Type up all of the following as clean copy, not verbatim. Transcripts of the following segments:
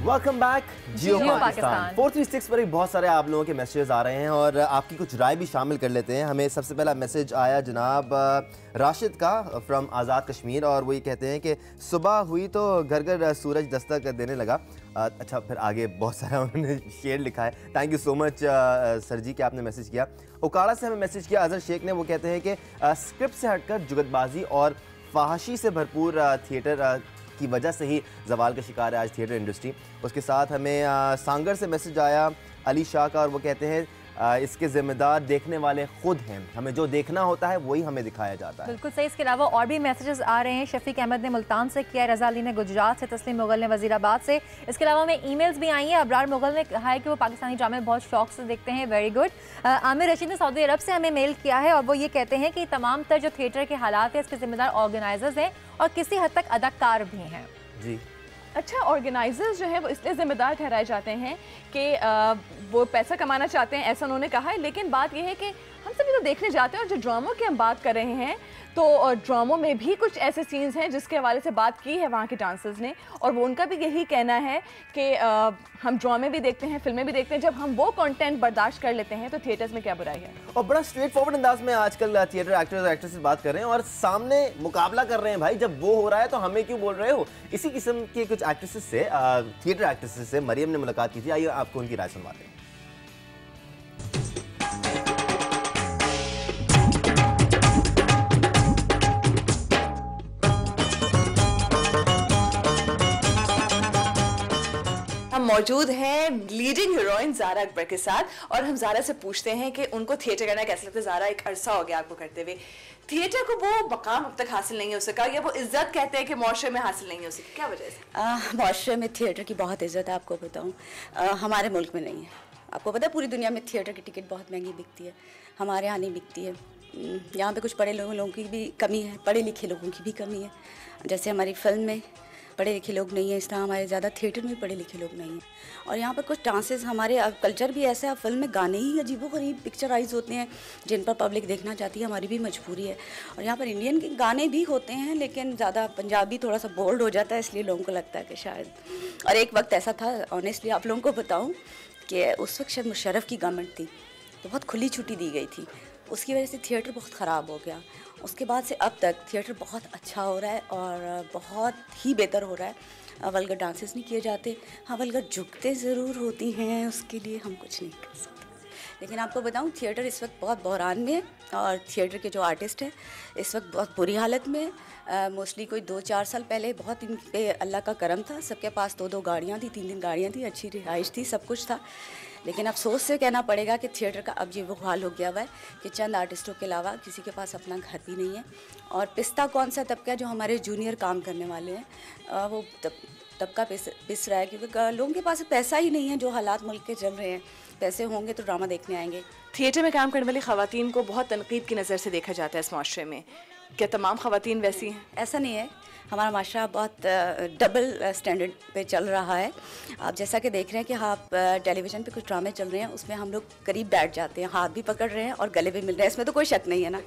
Welcome back जियो पाकिस्तान 436 पर बहुत सारे आप लोगों के मैसेजेस आ रहे हैं और आपकी कुछ राय भी शामिल कर लेते हैं। हमें सबसे पहला मैसेज आया जनाब राशिद का फ्रॉम आज़ाद कश्मीर और वो ये कहते हैं कि सुबह हुई तो घर घर सूरज दस्तक देने लगा। अच्छा, फिर आगे बहुत सारा उन्होंने शेर लिखा है। Thank you so much sir ji कि आपने मैसेज किया। उकाड़ा से हमें मैसेज किया अजहर शेख ने। वो कहते हैं कि स्क्रिप्ट से हटकर जुगतबाजी और फाहशी से भरपूर थिएटर की वजह से ही जवाल का शिकार है आज थिएटर इंडस्ट्री। उसके साथ हमें सांगर से मैसेज आया अली शाह का और वो कहते हैं इसके ज़िम्मेदार देखने वाले खुद हैं, हमें जो देखना होता है वही हमें दिखाया जाता है। बिल्कुल सही। इसके अलावा और भी मैसेजेस आ रहे हैं। शफीक अहमद ने मुल्तान से किया, रज़ा अली ने गुजरात से, तस्लीम मुगल ने वजीराबाद से। इसके अलावा हमें ईमेल्स भी आई हैं। अबरार मुगल ने कहा है कि वो पाकिस्तानी ड्रामे बहुत शौक से देखते हैं, वेरी गुड। आमिर रशीद ने सऊदी अरब से हमें मेल किया है और वो ये कहते हैं कि तमाम तर जो थिएटर के हालात है इसके जिम्मेदार ऑर्गेनाइजर्स हैं और किसी हद तक अदाकार भी हैं। जी अच्छा, ऑर्गेनाइजर्स जो है वो इसलिए जिम्मेदार ठहराए जाते हैं कि वो पैसा कमाना चाहते हैं, ऐसा उन्होंने कहा है। लेकिन बात यह है कि हम सभी तो देखने जाते हैं और जो ड्रामों की हम बात कर रहे हैं तो ड्रामों में भी कुछ ऐसे सीन्स हैं जिसके हवाले से बात की है वहाँ के डांसर्स ने और वो उनका भी यही कहना है कि हम ड्रामे भी देखते हैं, फिल्में भी देखते हैं। जब हम वो कंटेंट बर्दाश्त कर लेते हैं तो थिएटर्स में क्या बुराई है। और बड़ा स्ट्रेट फॉरवर्ड अंदाज में आजकल थिएटर एक्टर्स और एक्ट्रेसेस बात कर रहे हैं और सामने मुकाबला कर रहे हैं। भाई जब वो हो रहा है तो हमें क्यों बोल रहे हो। इसी किस्म के कुछ एक्ट्रेसेस से थिएटर एक्ट्रेसेस से मरियम ने मुलाकात की थी। आइए आपको उनकी राय सुनवाते हैं। मौजूद हैं लीडिंग हीरोइन ज़ारा अकबर के साथ और हम ज़ारा से पूछते हैं कि उनको थिएटर करना कैसा लगता है। ज़ारा, एक अरसा हो गया आपको करते हुए, थिएटर को वो मकाम अब तक हासिल नहीं हो सका या वो इज्जत कहते हैं कि मुआशरे में हासिल नहीं हो सकी, क्या वजह से? मुआशरे में थिएटर की बहुत इज्जत है, आपको बताऊँ, हमारे मुल्क में नहीं है। आपको पता है पूरी दुनिया में थिएटर की टिकट बहुत महंगी बिकती है, हमारे यहाँ नहीं बिकती है। यहाँ पे कुछ पढ़े लोगों की भी कमी है, पढ़े लिखे लोगों की भी कमी है। जैसे हमारी फिल्म में पढ़े लिखे लोग नहीं हैं, इस तरह हमारे ज़्यादा थिएटर में पढ़े लिखे लोग नहीं हैं। और यहाँ पर कुछ डांसेस, हमारे कल्चर भी ऐसा है, फिल्म में गाने ही अजीबोगरीब पिक्चराइज होते हैं जिन पर पब्लिक देखना चाहती है, हमारी भी मजबूरी है। और यहाँ पर इंडियन के गाने भी होते हैं लेकिन ज़्यादा पंजाबी थोड़ा सा बोल्ड हो जाता है, इसलिए लोगों को लगता है कि शायद। और एक वक्त ऐसा था, ऑनेस्टली आप लोगों को बताऊँ, कि उस वक्त शायद मुशर्रफ की गवर्नमेंट थी तो बहुत खुली छुट्टी दी गई थी, उसकी वजह से थिएटर बहुत ख़राब हो गया। उसके बाद से अब तक थिएटर बहुत अच्छा हो रहा है और बहुत ही बेहतर हो रहा है। वल्गर डांसेस नहीं किए जाते, हाँ वल्गर झुकते ज़रूर होती हैं, उसके लिए हम कुछ नहीं कर सकते। लेकिन आपको बताऊं, थिएटर इस वक्त बहुत बहरान में है और थिएटर के जो आर्टिस्ट हैं इस वक्त बहुत बुरी हालत में है। मोस्टली कोई 2-4 साल पहले बहुत इन पे अल्लाह का करम था, सबके पास 2-2 गाड़ियाँ थी, 3-3 गाड़ियाँ थी, अच्छी रिहाइश थी, सब कुछ था। लेकिन अफसोस से कहना पड़ेगा कि थिएटर का अब ये वो हाल हो गया हुआ है कि चंद आर्टिस्टों के अलावा किसी के पास अपना घर भी नहीं है। और पिस्ता कौन सा तबका जो हमारे जूनियर काम करने वाले हैं, वो तबका पिस रहा है क्योंकि लोगों के पास पैसा ही नहीं है। जो हालात मुल्क के चल रहे हैं, पैसे होंगे तो ड्रामा देखने आएंगे। थिएटर में काम करने वाली ख़वातीन को बहुत तनकीद की नज़र से देखा जाता है इस माशरे में, क्या तमाम ख़वातीन वैसी हैं? ऐसा नहीं है, हमारा माशरा बहुत डबल स्टैंडर्ड पे चल रहा है। आप जैसा कि देख रहे हैं कि आप टेलीविज़न पे कुछ ड्रामे चल रहे हैं, उसमें हम लोग करीब बैठ जाते हैं, हाथ भी पकड़ रहे हैं और गले भी मिल रहे हैं, इसमें तो कोई शक नहीं है ना।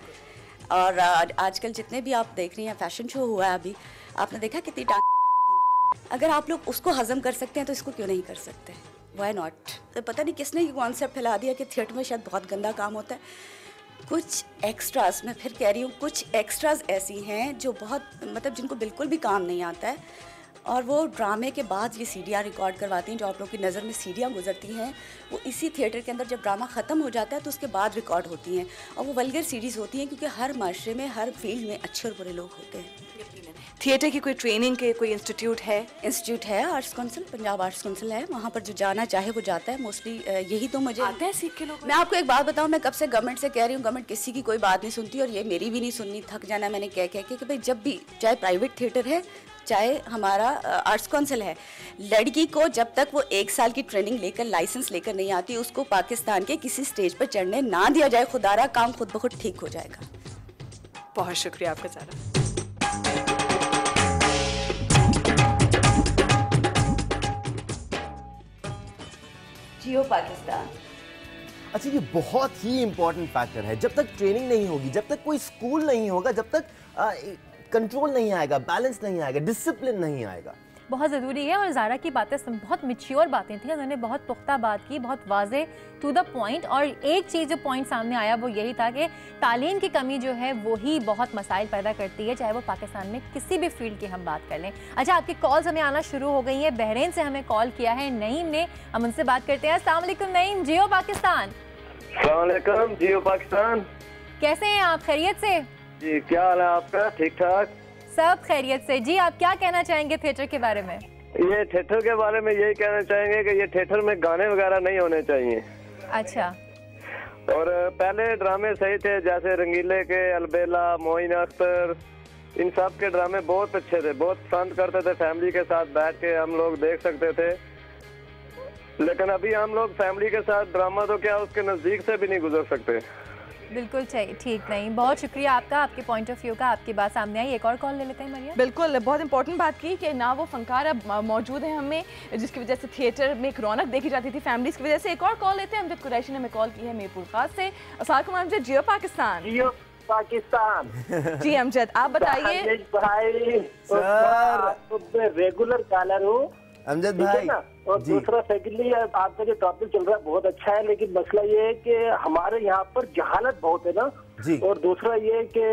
और आजकल जितने भी आप देख रही हैं, फैशन शो हुआ है अभी, आपने देखा कितनी अगर आप लोग उसको हज़म कर सकते हैं तो इसको क्यों नहीं कर सकते? Why not? तो पता नहीं किसने ये कॉन्सेप्ट फैला दिया कि थिएटर में शायद बहुत गंदा काम होता है। कुछ एक्स्ट्रास, मैं फिर कह रही हूँ, कुछ एक्स्ट्रास ऐसी हैं जो बहुत मतलब जिनको बिल्कुल भी काम नहीं आता है और वो ड्रामे के बाद ये सीडियाँ रिकॉर्ड करवाती हैं। जो आप लोगों की नज़र में सीडियाँ गुजरती हैं वो इसी थिएटर के अंदर जब ड्रामा ख़त्म हो जाता है तो उसके बाद रिकॉर्ड होती हैं और वो वल्गर सीरीज़ होती हैं क्योंकि हर माशरे में, हर फील्ड में अच्छे और बुरे लोग होते हैं। थिएटर की कोई ट्रेनिंग के कोई इंस्टीट्यूट है? इंस्टीट्यूट है, arts council, Punjab arts council है, वहाँ पर जो जाना चाहे वो जाता है। मोस्टली यही तो मुझे आते हैं सीख के लोग। मैं आपको एक बात बताऊँ, मैं कब से गवर्नमेंट से कह रही हूँ, गवर्नमेंट किसी की कोई बात नहीं सुनती और ये मेरी भी नहीं सुननी। थक जाना मैंने कह के कि भाई जब भी, चाहे प्राइवेट थिएटर है चाहे हमारा आर्ट्स काउंसिल है, लड़की को जब तक वो 1 साल की ट्रेनिंग लेकर, लाइसेंस लेकर नहीं आती, उसको पाकिस्तान के किसी स्टेज पर चढ़ने ना दिया जाए। खुदारा काम खुद ब खुद ठीक हो जाएगा। बहुत शुक्रिया आपका ज़ारा। जियो पाकिस्तान। अच्छा, ये बहुत ही इंपॉर्टेंट फैक्टर है। जब तक ट्रेनिंग नहीं होगी, जब तक कोई स्कूल नहीं होगा, जब तक कंट्रोल नहीं आएगा, बैलेंस नहीं आएगा, डिसिप्लिन नहीं आएगा, बहुत ज़रूरी है। और ज़ारा की बातें बहुत मैच्योर बातें थी, उन्होंने बहुत पुख्ता बात की, बहुत वाज़े टू द पॉइंट। और एक चीज़ जो पॉइंट सामने आया वो यही था कि तालीम की कमी जो है वही बहुत मसाइल पैदा करती है, चाहे वो पाकिस्तान में किसी भी फील्ड की हम बात कर लें। अच्छा, आपकी कॉल्स हमें आना शुरू हो गई हैं। बहरीन से हमें कॉल किया है नईम ने, हम उनसे बात करते हैं। अस्सलाम वालेकुम नईम, जियो पाकिस्तान। अस्सलाम वालेकुम, जियो पाकिस्तान। कैसे हैं आप, खैरियत से? जी, क्या हाल है आपका? ठीक ठाक, सब खैरियत से। जी, आप क्या कहना चाहेंगे थिएटर के बारे में? ये थिएटर के बारे में यही कहना चाहेंगे कि ये थिएटर में गाने वगैरह नहीं होने चाहिए। अच्छा। और पहले ड्रामे सही थे, जैसे रंगीले के, अलबेला, मोइन अख्तर, इन सब के ड्रामे बहुत अच्छे थे, बहुत पसंद करते थे, फैमिली के साथ बैठ के हम लोग देख सकते थे। लेकिन अभी हम लोग फैमिली के साथ ड्रामा तो क्या उसके नज़दीक से भी नहीं गुजर सकते। बिल्कुल ठीक नहीं। बहुत शुक्रिया आपका, आपके पॉइंट ऑफ व्यू का, आपकी बात सामने आई। एक और कॉल ले लेते हैं मरिया। बिल्कुल, बहुत इंपॉर्टेंट बात की कि ना वो फनकार अब मौजूद है हमें, जिसकी वजह से थिएटर में एक रौनक देखी जाती थी फैमिलीज की वजह से। एक और कॉल लेते हैं। अमजद कुरैशी ने हमें कॉल की है मीरपुर खास से। अस्सलाम अमजद, जियो पाकिस्तान। जियो पाकिस्तान। जी अमजद, आप बताइए। भाई सर, रेगुलर कॉलर हूँ अमजद भाई। और दूसरा सेकेंडली आपका जो टॉपिक चल रहा है बहुत अच्छा है, लेकिन मसला ये है कि हमारे यहाँ पर जहालत बहुत है ना जी। और दूसरा ये कि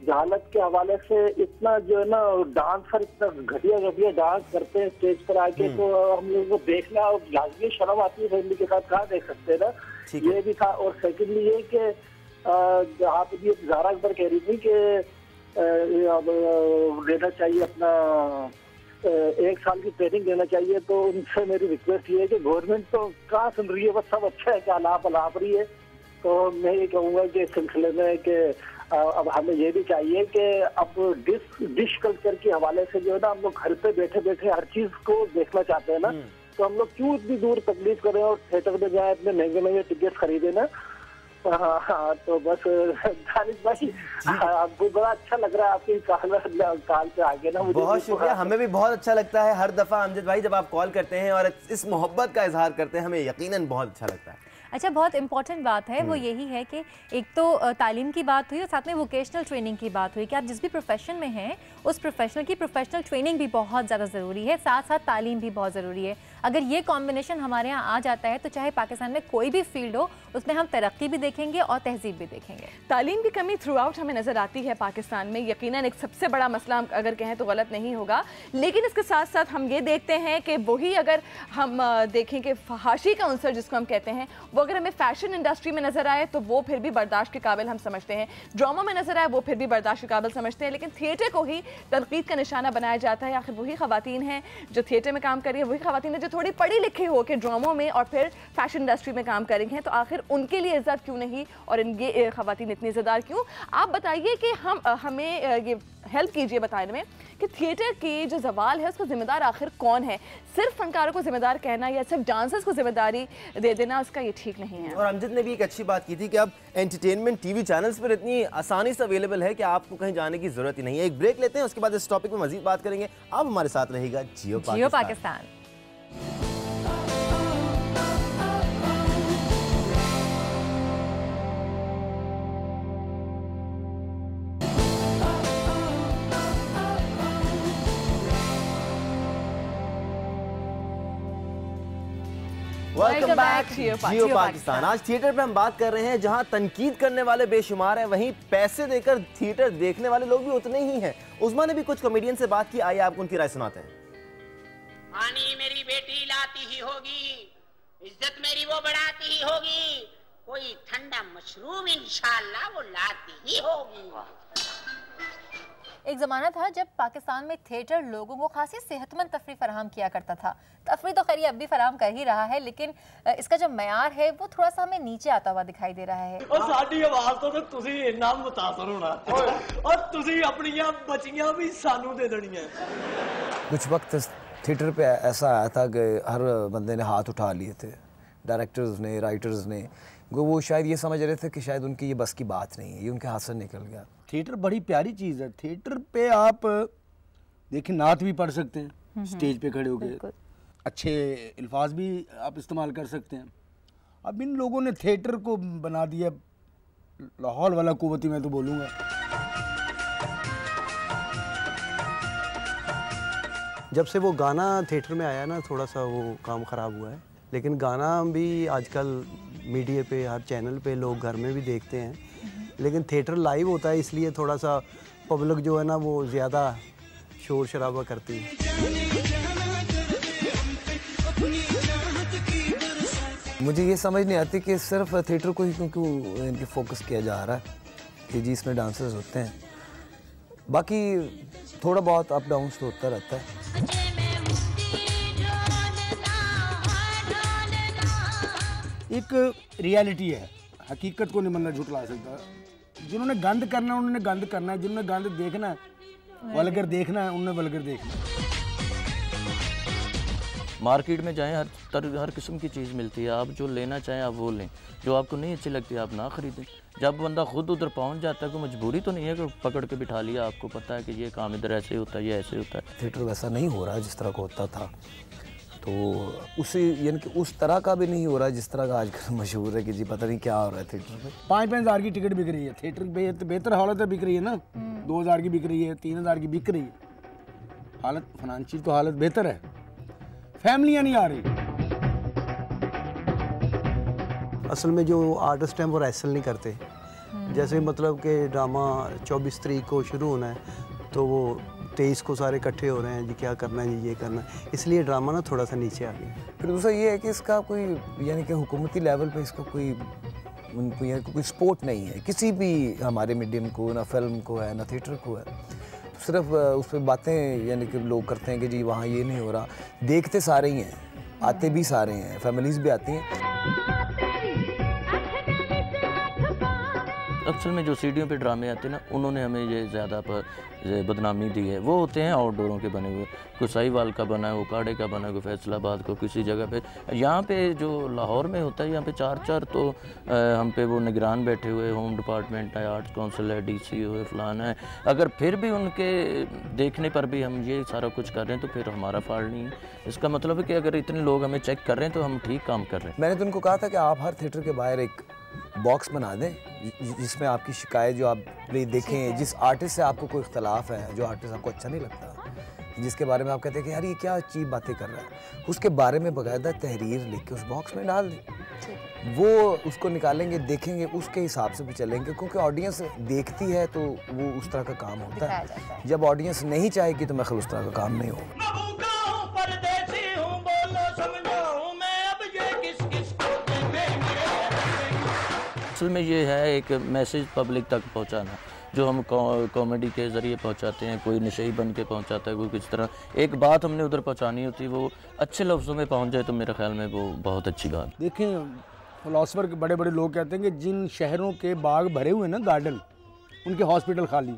जहालत के हवाले से इतना जो है ना डांसर इतना घटिया डांस करते हैं स्टेज पर आके, तो हम लोगों को देखना और लाजमी शर्म आती है, फैमिली के साथ कहाँ देख सकते हैं ना, ये भी था। और सेकेंडली ये कि आप ये ज़ारा अकबर कह रही थी कि लेना चाहिए अपना 1 साल की ट्रेनिंग देना चाहिए, तो उनसे मेरी रिक्वेस्ट ये है कि गवर्नमेंट तो कहाँ सुन रही है, बस सब अच्छा है क्या अलाप रही है। तो मैं ये कहूँगा कि इस सिलसिले में कि अब हमें ये भी चाहिए कि अब डिश कल्चर के हवाले से जो है ना हम लोग घर पे बैठे बैठे हर चीज को देखना चाहते हैं ना, तो हम लोग क्यों इतनी दूर तकलीफ करें और थिएटर में जाए, इतने महंगे टिकट खरीदे ना। हाँ, तो बस दानिश भाई आपको बड़ा अच्छा लग रहा है आपकी काल पे आगे ना। मुझे बहुत शुक्रिया, हमें भी बहुत अच्छा लगता है हर दफ़ा अमजद भाई जब आप कॉल करते हैं और इस मोहब्बत का इजहार करते हैं, हमें यकीनन बहुत अच्छा लगता है। अच्छा, बहुत इंपॉर्टेंट बात है वो यही है कि एक तो तालीम की बात हुई और साथ में वोकेशनल ट्रेनिंग की बात हुई कि आप जिस भी प्रोफेशन में हैं उस प्रोफेशनल की प्रोफेशनल ट्रेनिंग भी बहुत ज़्यादा ज़रूरी है, साथ साथ तालीम भी बहुत ज़रूरी है। अगर ये कॉम्बिनेशन हमारे यहाँ आ जाता है तो चाहे पाकिस्तान में कोई भी फील्ड हो उसमें हम तरक्की भी देखेंगे और तहजीब भी देखेंगे। तालीम की कमी थ्रू आउट हमें नज़र आती है पाकिस्तान में, यकीनन एक सबसे बड़ा मसला अगर कहें तो गलत नहीं होगा। लेकिन इसके साथ साथ हम ये देखते हैं कि वही अगर हम देखें कि फहाशी का अंसर जिसको हम कहते हैं वो अगर हमें फैशन इंडस्ट्री में नज़र आए तो वो फिर भी बर्दाश्त के काबिल हम समझते हैं, ड्रामा में नज़र आए वो फिर भी बर्दाश्त के काबिल समझते हैं, लेकिन थिएटर को ही तनकीद का निशाना बनाया जाता है। आखिर वही ख़वातीन हैं जो थिएटर में काम कर रही है, वही ख़वातीन हैं जो थोड़ी पढ़ी लिखी हो के ड्रामों में और फिर फैशन इंडस्ट्री में काम कर रही हैं, तो आखिर उनके लिए इज्जत क्यों नहीं और ये ख़वातीन इतनी इज़्ज़तदार क्यों? आप बताइए कि हमें ये हेल्प कीजिए बताने में कि थिएटर की जो जवाल है उसका जिम्मेदार आखिर कौन है? सिर्फ फनकारों को जिम्मेदार कहना या सिर्फ डांसर्स को जिम्मेदारी दे देना उसका ये ठीक नहीं है। और अमजद ने भी एक अच्छी बात की थी कि अब एंटरटेनमेंट टीवी चैनल्स पर इतनी आसानी से अवेलेबल है कि आपको कहीं जाने की जरूरत ही नहीं है। एक ब्रेक लेते हैं, उसके बाद इस टॉपिक में मजीद बात करेंगे। आप हमारे साथ रहेगा जियो पाकिस्तान। वेलकम बैक जियो पाकिस्तान। आज थिएटर पे हम बात कर रहे हैं जहां तनकीद करने वाले बेशुमार हैं, वहीं पैसे देकर थिएटर देखने वाले लोग भी उतने ही हैं। उस्मा ने भी कुछ कॉमेडियन से बात की, आइए आपको उनकी राय सुनाते हैं। पानी मेरी बेटी लाती ही होगी, इज्जत मेरी वो बढ़ाती ही होगी, कोई ठंडा मशरूम इंशाल्लाह वो लाती ही होगी। एक ज़माना था जब पाकिस्तान में थिएटर लोगों को खासी सेहतमंद तफरी फराहम किया करता था। तफरी तो खैर अब भी फराहम कर ही रहा है, लेकिन इसका जो मयार है वो थोड़ा सा हमें नीचे आता हुआ दिखाई दे रहा है। और साडी आवाज़ तो तुसी इन्ना मुतासर होना और तुसी अपनियां बचियां भी सानू दे देनियां। कुछ वक्त थिएटर पे ऐसा आया था कि हर बंदे ने हाथ उठा लिए थे, डायरेक्टर्स ने, राइटर्स ने, वो शायद ये समझ रहे थे कि शायद उनकी ये बस की बात नहीं है, ये उनके हाथ से निकल गया। थिएटर बड़ी प्यारी चीज़ है। थिएटर पे आप देखिए नात भी पढ़ सकते हैं, स्टेज पे खड़े होकर अच्छे अल्फाज भी आप इस्तेमाल कर सकते हैं। अब इन लोगों ने थिएटर को बना दिया लाहौल वाला कुव्वती, मैं तो बोलूँगा। जब से वो गाना थिएटर में आया ना, थोड़ा सा वो काम ख़राब हुआ है, लेकिन गाना भी आजकल मीडिया पे, हर चैनल पे लोग घर में भी देखते हैं, लेकिन थिएटर लाइव होता है इसलिए थोड़ा सा पब्लिक जो है ना वो ज़्यादा शोर शराबा करती है। मुझे ये समझ नहीं आती कि सिर्फ थिएटर को ही क्योंकि इनके फोकस किया जा रहा है कि जी इसमें डांसर्स होते हैं, बाकी थोड़ा बहुत अप डाउन तो होता रहता है। एक रियलिटी है, हकीकत को नहीं बंदा झुटला सकता। जिन्होंने गंद करना है उन्होंने गंद करना है, जिन्होंने गंद देखना है, वल्गर देखना है, उन्होंने वल्गर देखना है। मार्केट में जाएं, हर किस्म की चीज़ मिलती है, आप जो लेना चाहें आप वो लें, जो आपको नहीं अच्छी लगती आप ना ख़रीदें। जब बंदा खुद उधर पहुंच जाता है, कोई मजबूरी तो नहीं है कि पकड़ के बिठा लिया, आपको पता है कि ये काम इधर ऐसे होता है, ये ऐसे होता है। थिएटर वैसा नहीं हो रहा है जिस तरह का होता था, तो उसी यानी कि उस तरह का भी नहीं हो रहा है जिस तरह का आजकल मशहूर है कि जी पता नहीं क्या हो रहा है थिएटर में। 5-5 हज़ार की टिकट बिक रही है थिएटर पे, बेहतर हालत है, बिक रही है ना, 2,000 की बिक रही है, 3,000 की बिक रही है। हालत फाइनेंशियल तो हालत बेहतर है, फैमिलियाँ नहीं आ रही। असल में जो आर्टिस्ट हैं वो रेसल नहीं करते, जैसे मतलब कि ड्रामा 24 तारीख को शुरू होना है तो वो 23 को सारे इकट्ठे हो रहे हैं जी क्या करना है जी ये करना है, इसलिए ड्रामा ना थोड़ा सा नीचे आ गया। फिर दूसरा ये है कि इसका कोई यानी कि हुकूमती लेवल पे इसका कोई उनको यानी कोई सपोर्ट नहीं है किसी भी हमारे मीडियम को, ना फिल्म को है ना थिएटर को है। सिर्फ उस पर बातें यानी कि लोग करते हैं कि जी वहाँ ये नहीं हो रहा, देखते सारे ही हैं, आते भी सारे हैं, फैमिलीज़ भी आती हैं। अक्सर में जो सीढ़ियों पे ड्रामे आते हैं ना, उन्होंने हमें ये ज़्यादा बदनामी दी है। वो होते हैं आउटडोरों के बने हुए, कोई साहिवाल का बना है, वो काड़े का बना है, कोई फैसलाबाद को किसी जगह पे। यहाँ पे जो लाहौर में होता है, यहाँ पे 4 तो हम पे वो निगरान बैठे हुए, होम डिपार्टमेंट है, आर्ट्स काउंसिल है, DC है, फलाना है। अगर फिर भी उनके देखने पर भी हम ये सारा कुछ कर रहे हैं तो फिर हमारा फॉल्ट नहीं है। इसका मतलब है कि अगर इतने लोग हमें चेक कर रहे हैं तो हम ठीक काम कर रहे हैं। मैंने तो उनको कहा था कि आप हर थिएटर के बाहर एक बॉक्स बना दें जिसमें आपकी शिकायत जो आप देखें, जिस आर्टिस्ट से आपको कोई इख्तलाफ है, जो आर्टिस्ट आपको अच्छा नहीं लगता, जिसके बारे में आप कहते हैं कि यार ये क्या अजीब बातें कर रहा है, उसके बारे में बाकायदा तहरीर लिख के उस बॉक्स में डाल दें। वो उसको निकालेंगे, देखेंगे, उसके हिसाब से भी चलेंगे, क्योंकि ऑडियंस देखती है तो वो उस तरह का काम होता है। जब ऑडियंस नहीं चाहेगी तो मैं ख्याल उस तरह का काम नहीं होगा। असल में ये है एक मैसेज पब्लिक तक पहुंचाना, जो हम कॉमेडी के ज़रिए पहुंचाते हैं, कोई नशेई बन के पहुंचाता है, कोई किस तरह एक बात हमने उधर पहुंचानी होती है, वो अच्छे लफ्ज़ों में पहुंच जाए तो मेरे ख्याल में वो बहुत अच्छी बात। देखें, फिलोसफर के बड़े बड़े लोग कहते हैं कि जिन शहरों के बाग भरे हुए ना गार्डन, उनके हॉस्पिटल खाली।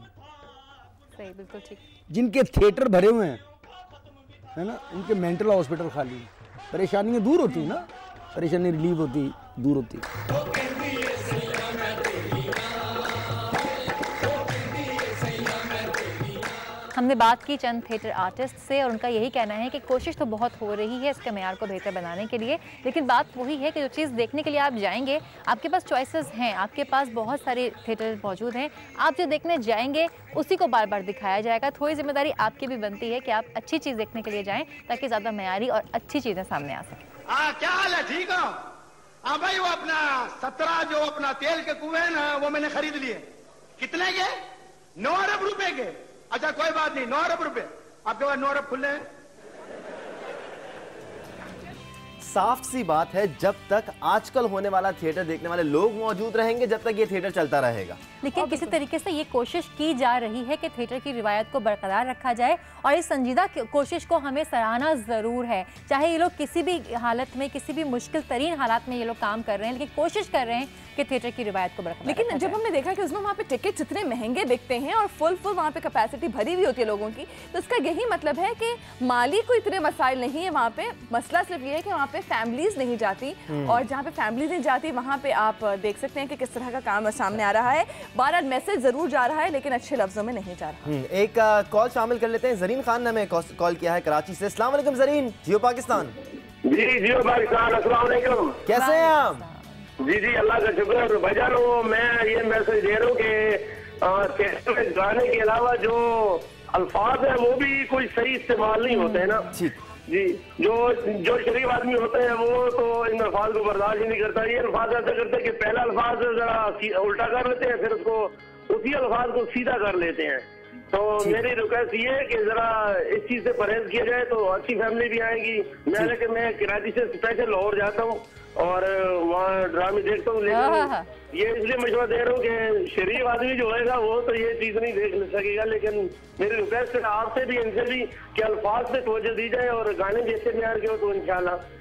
सही, बिल्कुल ठीक। जिनके थिएटर भरे हुए हैं है ना, उनके मेंटल हॉस्पिटल खाली। परेशानियाँ दूर होती है ना, परेशानी रिलीव होती, दूर होती। हमने बात की चंद थिएटर आर्टिस्ट से और उनका यही कहना है कि कोशिश तो बहुत हो रही है इसके मेयार को बेहतर बनाने के लिए, लेकिन बात वही है कि जो चीज़ देखने के लिए आप जाएंगे, आपके पास चॉइसेस हैं, आपके पास बहुत सारे थिएटर मौजूद हैं, आप जो देखने जाएंगे उसी को बार बार दिखाया जाएगा। थोड़ी जिम्मेदारी आपकी भी बनती है कि आप अच्छी चीज़ देखने के लिए जाएँ ताकि ज़्यादा मेयारी और अच्छी चीज़ें सामने आ सकें। क्या हाल है? ठीक हो? हाँ भाई, वो अपना 17 जो अपना तेल के कुएं ना, वो मैंने खरीद लिए। कितने के? 9 अरब रुपए के। अच्छा कोई बात नहीं, 9 अरब रुपए आपके पास 9 अरब खुले हैं। साफ सी बात है, जब तक आजकल होने वाला थिएटर देखने वाले लोग मौजूद रहेंगे, जब तक ये थिएटर चलता रहेगा। लेकिन किसी तरीके से ये कोशिश की जा रही है कि थिएटर की रिवायत को बरकरार रखा जाए और इस संजीदा कोशिश को हमें सराहना ज़रूर है। चाहे ये लोग किसी भी हालत में, किसी भी मुश्किल तरीन हालात में ये लोग काम कर रहे हैं, लेकिन कोशिश कर रहे हैं कि थिएटर की रिवायत को बरकरार। लेकिन जब हमने देखा कि उसमें वहाँ पे टिकट्स इतने महंगे बिकते हैं और फुल वहाँ पे कैपेसिटी भरी हुई होती है लोगों की, तो इसका यही मतलब है कि माली को इतने मसाइल नहीं है वहाँ पे। मसला सिर्फ ये है कि वहाँ पे फैमिलीज नहीं जाती, और जहाँ पे फैमिलीज नहीं जाती वहाँ पे आप देख सकते हैं कि किस तरह का काम सामने आ रहा है। बहरहाल मैसेज जरूर जा रहा है लेकिन अच्छे लफ्जों में नहीं जा रहा। एक कॉल शामिल कर लेते हैं। जरीन खान ने हमें कॉल किया है कराची से। अस्सलाम वालेकुम जरीन। जियो पाकिस्तान। जी जियो पाकिस्तान, अस्सलाम वालेकुम। कैसे हैं आप? जी अल्लाह का शुक्र है भाईजान। मैं ये मैसेज दे रहा हूँ कि गाने के अलावा जो अल्फाज है वो भी कोई सही इस्तेमाल नहीं होते हैं ना जी। जो शरीफ आदमी होते हैं वो तो इन अल्फाज को बर्दाश्त ही नहीं करता। ये अल्फाज ऐसा करते हैं कि पहला अल्फाज जरा उल्टा कर लेते हैं, फिर उसको उसी अल्फाज को सीधा कर लेते हैं। तो मेरी रिक्वेस्ट ये है कि जरा इस चीज से परहेज किया जाए तो अच्छी फैमिली भी आएगी। मैं कराची से स्पेशल लाहौर जाता हूँ और वहाँ ड्रामे देखता हूँ, लेकिन ये इसलिए मशवरा दे रहा हूँ कि शरीफ आदमी जो होगा वो तो ये चीज नहीं देख सकेगा। लेकिन मेरी रिक्वेस्ट है आपसे भी इनसे भी कि अल्फाज से तवज्जो दी जाए और गाने जैसे म्यार के हो तो इंशाल्लाह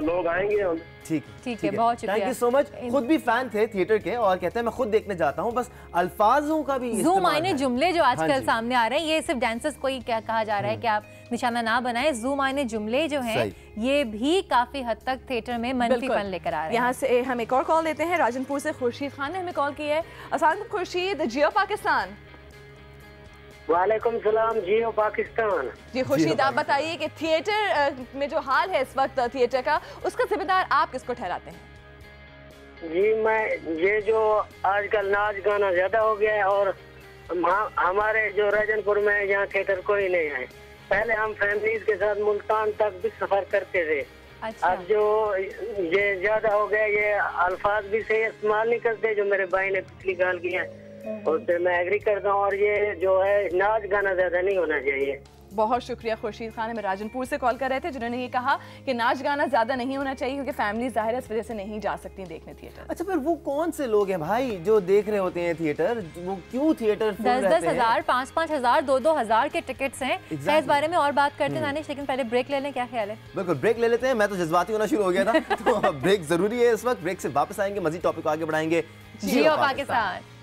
लोग आएंगे। ठीक है, बहुत शुक्रिया, थैंक यू सो मच। खुद भी फैन थे थिएटर के और कहते हैं मैं खुद देखने जाता हूँ, बस अल्फाजों का भी ज़ू मायने जुमले जो आजकल सामने आ रहे हैं, ये सिर्फ डांसर्स को ही क्या कहा जा रहा है कि आप निशाना ना बनाएं। ज़ू मायने जुमले जो हैं ये भी काफी हद तक थिएटर में मनफीपन लेकर आ रहे हैं। यहाँ से हम एक और कॉल लेते हैं। राजनपुर से खुर्शीद खान ने हमें कॉल की है। अस्सलाम खुर्शीद, जियो पाकिस्तान। वालेकुम सलाम, जियो पाकिस्तान। जी खुर्शीद, आप बताइए कि थिएटर में जो हाल है इस वक्त थिएटर का, उसका जिम्मेदार आप किसको ठहराते हैं? जी मैं ये जो आजकल नाच गाना ज्यादा हो गया है और हमारे जो राजनपुर में यहाँ थिएटर कोई नहीं है। पहले हम फैमिलीज के साथ मुल्तान तक भी सफर करते थे। अच्छा। अब जो ये ज्यादा हो गया, ये अल्फाज भी सही इस्तेमाल नहीं करते जो मेरे भाई ने पिछली गाल किया है, उससे मैं एग्री करता हूँ। और ये जो है नाच गाना ज्यादा नहीं होना चाहिए। बहुत शुक्रिया खुर्शीद खान, हमें राजनपुर से कॉल कर रहे थे, जिन्होंने ये कहा कि नाच गाना ज्यादा नहीं होना चाहिए क्योंकि फैमिली जाहिर है इस वजह से नहीं जा सकती देखने थिएटर। अच्छा, फिर वो कौन से लोग हैं भाई जो देख रहे होते हैं थिएटर? वो क्यों थिएटर 10-10 हज़ार 5-5 हज़ार 2-2 हज़ार के टिकट्स हैं। इस बारे में और बात करते हैं दानिश, लेकिन पहले ब्रेक ले लें, क्या ख्याल है? बिल्कुल, ब्रेक ले लेते हैं। मैं तो जज्बाती होना शुरू हो गया था तो ब्रेक जरूरी है इस वक्त। ब्रेक से वापस आएंगे, मजीद टॉपिक को आगे बढ़ाएंगे। जियो पाकिस्तान।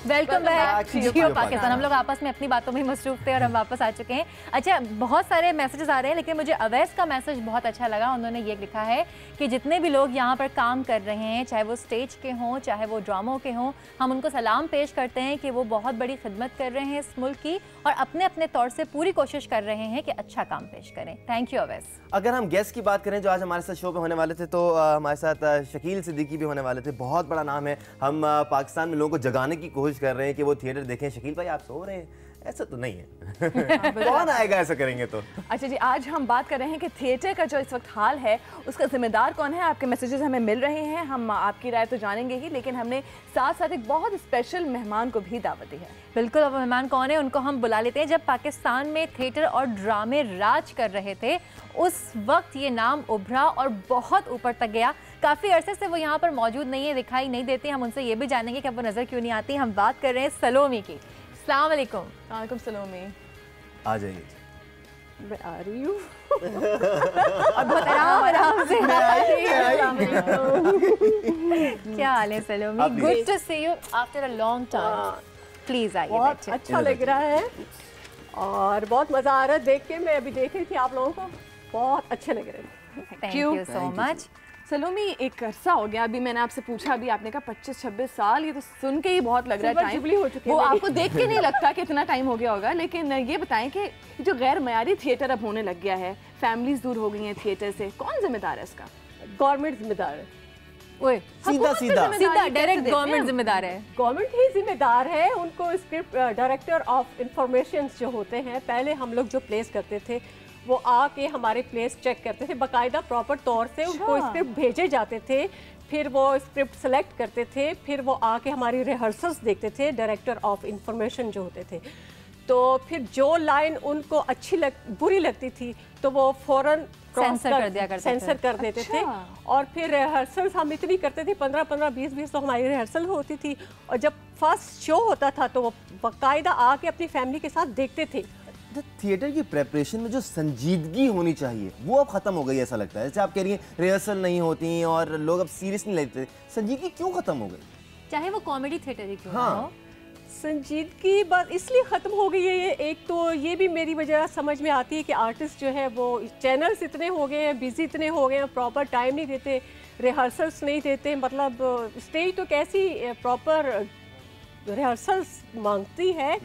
वेलकम बैक जियो पाकिस्तान। हम लोग आपस में अपनी बातों में मसरूफ थे और हम वापस आ चुके हैं। अच्छा, बहुत सारे मैसेजेस आ रहे हैं, लेकिन मुझे अवैस का मैसेज बहुत अच्छा लगा। उन्होंने ये लिखा है कि जितने भी लोग यहाँ पर काम कर रहे हैं, चाहे वो स्टेज के हों चाहे वो ड्रामों के हों, हम उनको सलाम पेश करते हैं कि वो बहुत बड़ी खिदमत कर रहे हैं इस मुल्क की और अपने अपने तौर से पूरी कोशिश कर रहे हैं कि अच्छा काम पेश करें। Thank you Awais. अगर हम गेस्ट की बात करें जो आज हमारे साथ शो पे होने वाले थे, तो हमारे साथ शकील सिद्दीकी भी होने वाले थे। बहुत बड़ा नाम है। हम पाकिस्तान में लोगों को जगाने की कोशिश कर रहे हैं कि वो थिएटर देखें। शकील भाई, आप सो रहे हैं? ऐसा तो नहीं है कौन आएगा ऐसा करेंगे तो। अच्छा जी, आज हम बात कर रहे हैं कि थिएटर का जो इस वक्त हाल है उसका जिम्मेदार कौन है। आपके मैसेजेस हमें मिल रहे हैं, हम आपकी राय तो जानेंगे ही, लेकिन हमने साथ साथ एक बहुत स्पेशल मेहमान को भी दावत दी है। बिल्कुल, अब मेहमान कौन है उनको हम बुला लेते हैं। जब पाकिस्तान में थिएटर और ड्रामे राज कर रहे थे उस वक्त ये नाम उभरा और बहुत ऊपर तक गया। काफ़ी अरसे से वो यहाँ पर मौजूद नहीं है, दिखाई नहीं देते। हम उनसे ये भी जानेंगे कि अब वो नज़र क्यों नहीं आती। हम बात कर रहे हैं सलोमी की। अस्सलाम वालेकुम। वालेकुम सलोमी। आ जाइए। मैं आ रही हूँ बहुत आराम से। क्या हाल है Salomi? Good to see you after a long time. Please आइए। बहुत अच्छा लग रहा है और बहुत मज़ा आ रहा है देख के। मैं अभी देख रही थी आप लोगों को, बहुत अच्छे लग रहे हैं। Thank you so much. Salomi, एक अरसा हो गया, अभी मैंने आपसे पूछा, अभी आपने कहा 25-26 साल, ये तो सुन के ही बहुत लग रहा है टाइम हो चुकी है। वो आपको देख के नहीं लगता कि इतना टाइम हो गया होगा, लेकिन ये बताएं कि जो गैर मयारी थिएटर अब होने लग गया है, फैमिलीज दूर हो गई हैं थिएटर से, कौन जिम्मेदार है इसका? गवर्नमेंट जिम्मेदार है। सीधा डायरेक्ट गवर्नमेंट जिम्मेदार है। गवर्नमेंट ही जिम्मेदार है। उनको स्क्रिप्ट डायरेक्टर ऑफ इंफॉर्मेशन जो होते हैं, पहले हम लोग जो प्लेस करते थे वो आके हमारे प्लेस चेक करते थे, बाकायदा प्रॉपर तौर से उनको स्क्रिप्ट भेजे जाते थे, फिर वो स्क्रिप्ट सेलेक्ट करते थे, फिर वो आके हमारी रिहर्सल्स देखते थे, डायरेक्टर ऑफ इंफॉर्मेशन जो होते थे। तो फिर जो लाइन उनको अच्छी बुरी लगती थी तो वो फ़ौरन सेंसर कर देते थे। और फिर रिहर्सल्स हम इतनी करते थे, 15-15, 20-20 तो हमारी रिहर्सल होती थी। और जब फर्स्ट शो होता था तो वो बाकायदा आके अपनी फैमिली के साथ देखते थे। थिएटर की प्रेपरेशन में जो संजीदगी होनी चाहिए वो अब खत्म हो गई ऐसा लगता है। जैसे आप कह रही हैं रिहर्सल नहीं होती और लोग अब सीरियस नहीं लेते, संजीदगी क्यों खत्म हो गई? चाहे वो कॉमेडी थिएटर ही क्यों हाँ। हो, संजीदगी बस इसलिए ख़त्म हो गई है। एक तो ये भी मेरी वजह समझ में आती है कि आर्टिस्ट जो है वो चैनल्स इतने हो गए हैं, बिजी इतने हो गए हैं, प्रॉपर टाइम नहीं देते, रिहर्सल्स नहीं देते। मतलब स्टेज तो कैसी प्रॉपर रिहर्सल्स मांगती है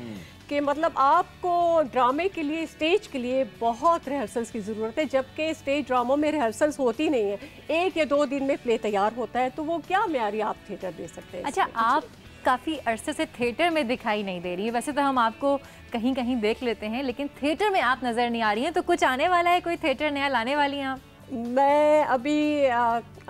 कि मतलब आपको ड्रामे के लिए, स्टेज के लिए बहुत रिहर्सल्स की ज़रूरत है, जबकि स्टेज ड्रामों में रिहर्सल्स होती नहीं है। 1 या 2 दिन में प्ले तैयार होता है, तो वो क्या म्यारी आप थिएटर दे सकते हैं। अच्छा, आप काफ़ी अरसे से थिएटर में दिखाई नहीं दे रही है। वैसे तो हम आपको कहीं कहीं देख लेते हैं, लेकिन थिएटर में आप नज़र नहीं आ रही हैं। तो कुछ आने वाला है, कोई थिएटर नया लाने वाली हैं आप? मैं अभी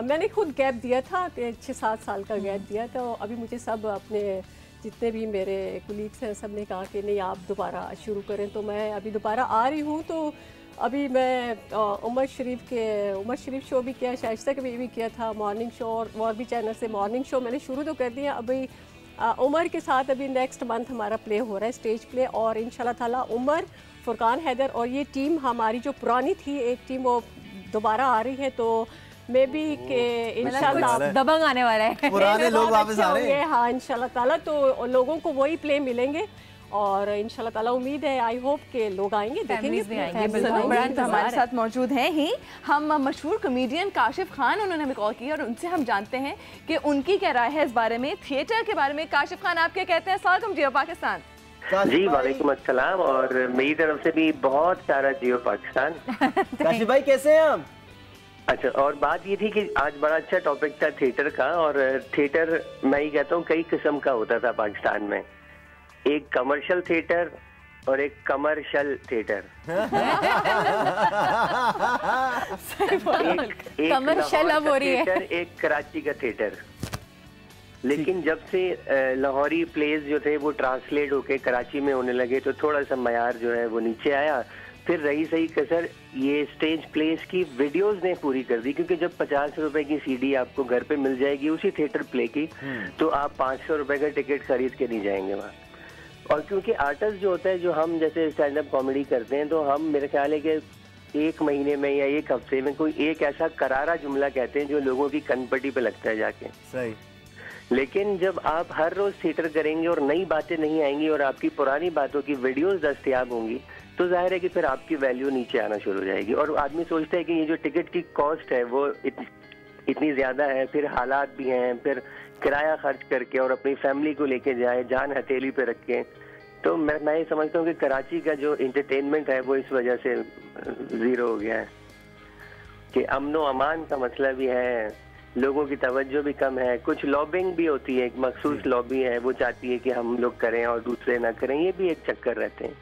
मैंने खुद गैप दिया था, 6-7 साल का गैप दिया। तो अभी मुझे सब अपने जितने भी मेरे कुलीग्स हैं सब ने कहा कि नहीं आप दोबारा शुरू करें। तो मैं अभी दोबारा आ रही हूँ। तो अभी मैं उमर शरीफ शो भी किया, शाइस्ता के भी किया था, मॉर्निंग शो, और भी चैनल से मॉर्निंग शो मैंने शुरू तो कर दिया। अभी उमर के साथ अभी नेक्स्ट मंथ हमारा प्ले हो रहा है, स्टेज प्ले। और इंशाल्लाह ताला उमर, फुरकान हैदर और ये टीम हमारी जो पुरानी थी एक टीम, वो दोबारा आ रही है। तो मे बी के इंशाल्लाह दबंग आने वाला है, पुराने लोग वापस आ रहे हैं। हाँ इंशाल्लाह ताला, तो लोगों को वही प्ले मिलेंगे और इंशाल्लाह ताला उम्मीद है, आई होप के लोग आएंगे, देखेंगे भी आएंगे। इमरान तो हमारे साथ मौजूद हैं ही। हम मशहूर कॉमेडियन काशिफ खान, उन्होंने हमें कॉल किया और उनसे हम जानते हैं कि उनकी क्या राय है इस बारे में, थिएटर के बारे में। काशिफ खान, आप क्या कहते हैं? अस्सलाम जियो पाकिस्तान। जी वालेकुम अस्सलाम, और मेरी तरफ से भी बहुत सारा जियो पाकिस्तान। काशिफ भाई कैसे हैं आप? अच्छा, और बात ये थी कि आज बड़ा अच्छा टॉपिक था थिएटर का, और थिएटर मैं ही कहता हूँ कई किस्म का होता था पाकिस्तान में। एक कमर्शियल थिएटर और एक कमर्शियल थिएटर। एक कमर्शियल अब हो रही है, एक कराची का थिएटर। लेकिन जब से लाहौरी प्लेज जो थे वो ट्रांसलेट होके कराची में होने लगे तो थोड़ा सा मयार जो है वो नीचे आया। फिर रही सही कसर ये स्टेज प्लेस की वीडियोस ने पूरी कर दी, क्योंकि जब 50 रुपए की सीडी आपको घर पे मिल जाएगी उसी थिएटर प्ले की, तो आप 500 रुपए का टिकट खरीद के नहीं जाएंगे वहाँ। और क्योंकि आर्टिस्ट जो होता है, जो हम जैसे स्टैंड अप कॉमेडी करते हैं, तो हम मेरे ख्याल है कि 1 महीने में या 1 हफ्ते में कोई एक ऐसा करारा जुमला कहते हैं जो लोगों की कनपट्टी पे लगता है जाके। सही। लेकिन जब आप हर रोज थिएटर करेंगे और नई बातें नहीं आएंगी और आपकी पुरानी बातों की वीडियोस दस्तयाब होंगी, तो जाहिर है कि फिर आपकी वैल्यू नीचे आना शुरू हो जाएगी। और आदमी सोचता है कि ये जो टिकट की कॉस्ट है वो इतनी ज्यादा है, फिर हालात भी हैं, फिर किराया खर्च करके और अपनी फैमिली को लेके जाए, जान हथेली पे रखें। तो मैं ये समझता हूँ कि कराची का जो इंटरटेनमेंट है वो इस वजह से जीरो हो गया है कि अमनो अमान का मसला भी है, लोगों की तवज्जो भी कम है, कुछ लॉबिंग भी होती है, एक मखसूस लॉबी है वो चाहती है कि हम लोग करें और दूसरे ना करें, ये भी एक चक्कर रहते हैं।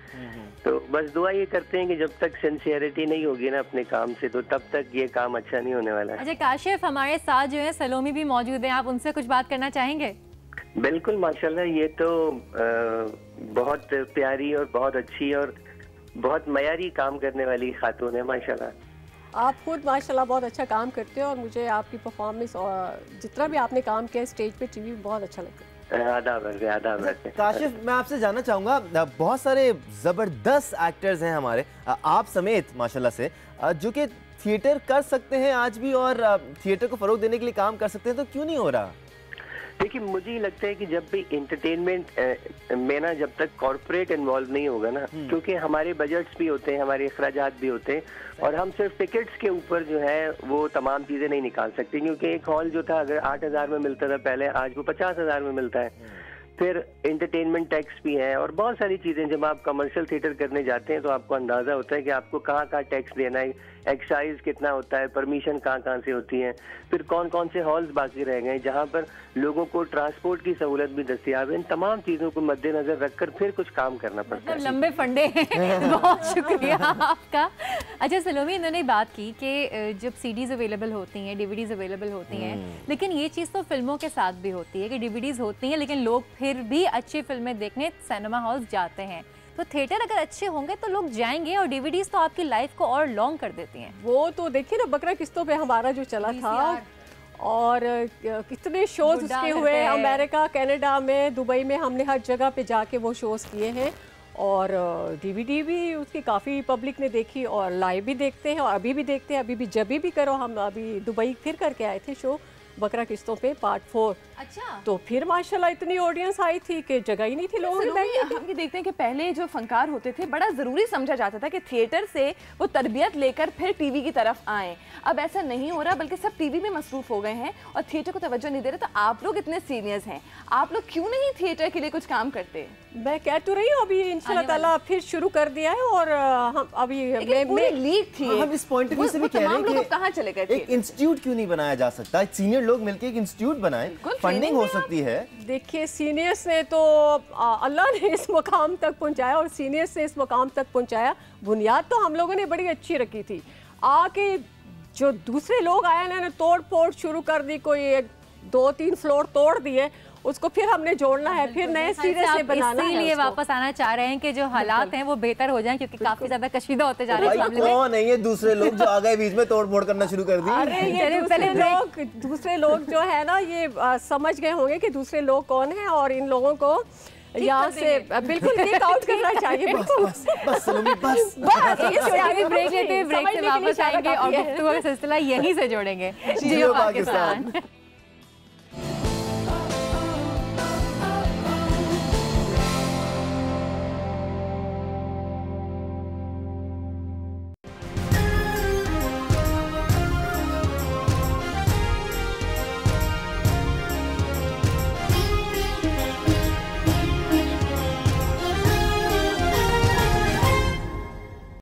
तो बस दुआ ये करते हैं कि जब तक सिंसियरिटी नहीं होगी ना अपने काम से, तो तब तक ये काम अच्छा नहीं होने वाला है। अच्छा काशिफ, हमारे साथ जो है सलोमी भी मौजूद है, आप उनसे कुछ बात करना चाहेंगे? बिल्कुल, माशाल्लाह, ये तो बहुत प्यारी और बहुत अच्छी और बहुत मयारी काम करने वाली खातून है माशाल्लाह। आप खुद माशाल्लाह बहुत अच्छा काम करते हो और मुझे आपकी परफॉर्मेंस और जितना भी आपने काम किया स्टेज पे, टीवी में, बहुत अच्छा लगता है। आदाब है। काशिफ, मैं आपसे जानना चाहूँगा, बहुत सारे ज़बरदस्त एक्टर्स हैं हमारे, आप समेत माशाल्लाह से, जो कि थिएटर कर सकते हैं आज भी और थिएटर को फ़रोग देने के लिए काम कर सकते हैं, तो क्यों नहीं हो रहा? देखिए, मुझे लगता है कि जब भी इंटरटेनमेंट में ना, जब तक कॉर्पोरेट इन्वॉल्व नहीं होगा ना, क्योंकि हमारे बजट्स भी होते हैं, हमारे अखराजात भी होते हैं, और हम सिर्फ टिकट्स के ऊपर जो है वो तमाम चीज़ें नहीं निकाल सकते, क्योंकि एक हॉल जो था अगर 8,000 में मिलता था पहले, आज वो 50,000 में मिलता है। फिर इंटरटेनमेंट टैक्स भी है और बहुत सारी चीज़ें। जब आप कमर्शियल थिएटर करने जाते हैं तो आपको अंदाज़ा होता है कि आपको कहाँ कहाँ टैक्स देना है, एक्साइज कितना होता है, परमिशन कहाँ कहाँ से होती है, फिर कौन कौन से हॉल्स बाकी रह गए जहाँ पर लोगों को ट्रांसपोर्ट की सहूलत भी दस्तियाब है। इन तमाम चीज़ों को मद्देनजर रखकर फिर कुछ काम करना पड़ता है। लंबे फंडे हैं। बहुत शुक्रिया आपका। अच्छा सलोमी, इन्होंने बात की कि जब सीडीज़ अवेलेबल होती हैं, डीवीडीज़ अवेलेबल होती हैं, लेकिन ये चीज़ तो फिल्मों के साथ भी होती है कि डीवीडीज़ होती हैं लेकिन लोग फिर भी अच्छी फिल्में देखने सिनेमा हॉल्स जाते हैं। तो थिएटर अगर अच्छे होंगे तो लोग जाएंगे, और डीवीडीज़ तो आपकी लाइफ को और लॉन्ग कर देती हैं। वो तो देखिए ना, बकरा किस्तों पे हमारा जो चला था और कितने शोज उसके हुए, अमेरिका, कनाडा में, दुबई में, हमने हर जगह पे जाके वो शोज किए हैं। और डीवीडी भी उसकी काफ़ी पब्लिक ने देखी और लाइव भी देखते हैं और अभी भी देखते हैं। अभी भी जब भी करो, हम अभी दुबई फिर करके आए थे शो बकरा किस्तों पे पार्ट 4। अच्छा। तो फिर माशाल्लाह इतनी ऑडियंस आई थी कि जगह ही नहीं थी लोगों की। हम ये देखते हैं कि पहले जो फनकार होते थे बड़ा ज़रूरी समझा जाता था कि थिएटर से वो तरबियत लेकर फिर टीवी की तरफ आएँ। अब ऐसा नहीं हो रहा, बल्कि सब टीवी में मसरूफ़ हो गए हैं और थिएटर को तवज्जो नहीं दे रहे। तो आप लोग इतने सीनियर्स हैं, आप लोग क्यों नहीं थिएटर के लिए कुछ काम करते? मैं कह तो रही हूँ अभी इंशाल्लाह ताला फिर शुरू कर दिया है। और हम अभी लीग थी, हम इस पॉइंट ऑफ व्यू से भी कह रहे हैं कि कहाँ चले गए? एक इंस्टीट्यूट क्यों नहीं बनाया जा सकता? सीनियर लोग मिलकर एक इंस्टीट्यूट बनाएं, फंडिंग हो सकती है। देखिए सीनियर्स ने तो अल्लाह ने इस मुकाम तक पहुंचाया और सीनियर्स ने इस मुकाम तक पहुंचाया। बुनियाद तो हम लोगों ने बड़ी अच्छी रखी थी। आके जो दूसरे लोग आए ना, तोड़ फोड़ शुरू कर दी, कोई 2-3 फ्लोर तोड़ दिए, उसको फिर हमने जोड़ना है, फिर नए सिरे से बनाना है। इसीलिए वापस आना चाह रहे हैं कि जो हालात हैं वो बेहतर हो जाएं, क्योंकि काफी ज्यादा कशीदा होते जा रहे हैं। कौन है ये दूसरे लोग जो आ गए बीच में तोड़ फोड़ करना शुरू कर दी? अरे ये दूसरे लोग जो है ना, ये समझ गए होंगे कि दूसरे लोग कौन है और इन लोगों को यहाँ से बिल्कुल किक आउट करना चाहिए। बस ब्रेक लेते हैं, ब्रेक से वापस आएंगे और गुफ्तगू का सिलसिला यहीं से जोड़ेंगे। जियो पाकिस्तान।